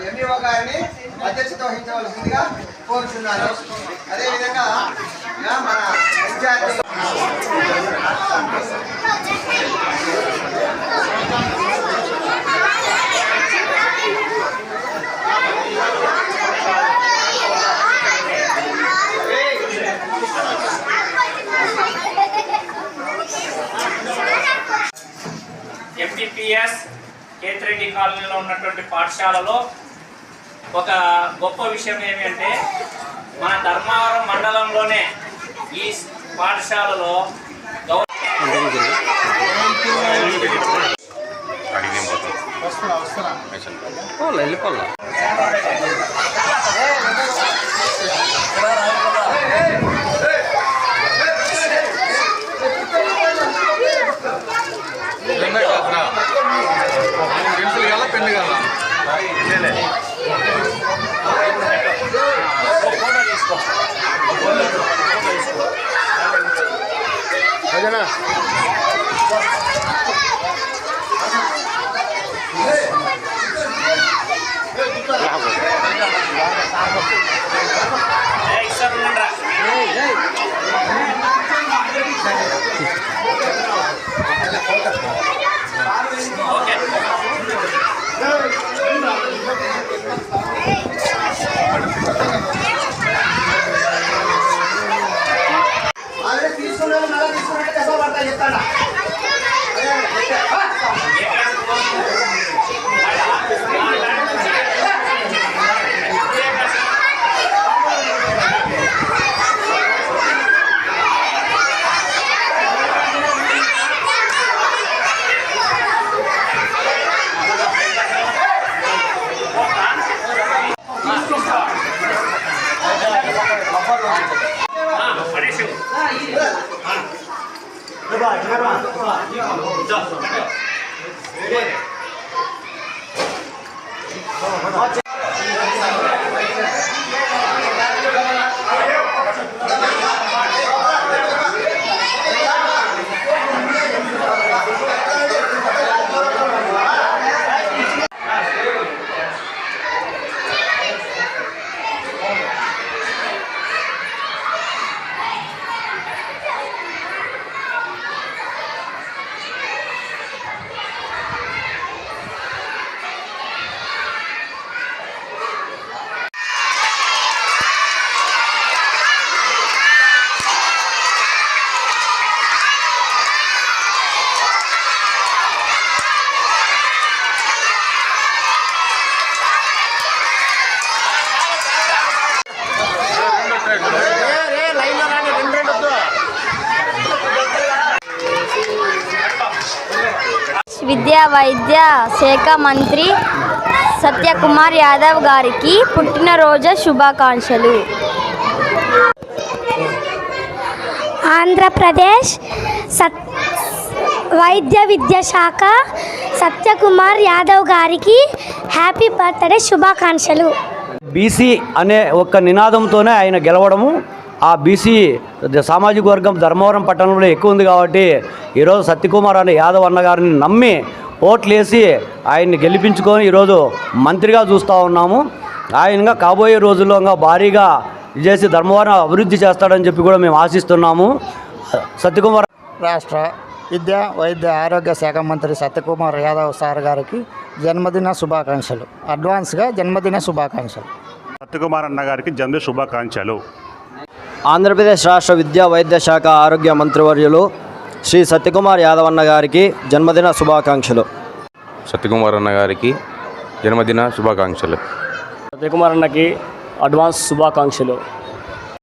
MEO గారిని అధ్యక్షత వహించవలసిందిగా కోరుచున్నాను. అదేవిధంగా మన విద్యార్థులు ఎంపీపీఎస్ కేతిరెడ్డి కాలనీలో ఉన్నటువంటి పాఠశాలలో ఒక గొప్ప విషయం ఏమంటే మన ధర్మవరం మండలంలోనే ఈ పాఠశాలలో విద్యా వైద్య శాఖ మంత్రి సత్యకుమార్ యాదవ్ గారికి పుట్టినరోజు శుభాకాంక్షలు. ఆంధ్రప్రదేశ్ వైద్య విద్యా శాఖ సత్యకుమార్ యాదవ్ గారికి హ్యాపీ బర్త్డే శుభాకాంక్షలు. బీసీ అనే ఒక నినాదంతోనే ఆయన గెలవడము, ఆ బీసీ సామాజిక వర్గం ధర్మవరం పట్టణంలో ఎక్కువ ఉంది కాబట్టి ఈరోజు సత్యకుమార్ అనే యాదవ్ అన్నగారిని నమ్మి ఓట్లేసి ఆయన్ని గెలిపించుకొని ఈరోజు మంత్రిగా చూస్తూ ఉన్నాము. ఆయనగా కాబోయే రోజుల్లో భారీగా చేసి ధర్మవరం అభివృద్ధి చేస్తాడని చెప్పి కూడా మేము ఆశిస్తున్నాము. సత్యకుమార్ రాష్ట్ర విద్యా వైద్య ఆరోగ్య శాఖ మంత్రి సత్యకుమార్ యాదవ్ సార్ గారికి జన్మదిన శుభాకాంక్షలు. అడ్వాన్స్గా జన్మదిన శుభాకాంక్షలు. సత్యకుమార్ అన్న గారికి జన్మదిన శుభాకాంక్షలు. ఆంధ్రప్రదేశ్ రాష్ట్ర విద్యా వైద్య శాఖ ఆరోగ్య మంత్రివర్యులు శ్రీ సత్యకుమార్ యాదవ్ అన్న గారికి జన్మదిన శుభాకాంక్షలు. సత్యకుమార్ అన్న గారికి జన్మదిన శుభాకాంక్షలు. సత్యకుమార్ అన్నకి అడ్వాన్స్ శుభాకాంక్షలు.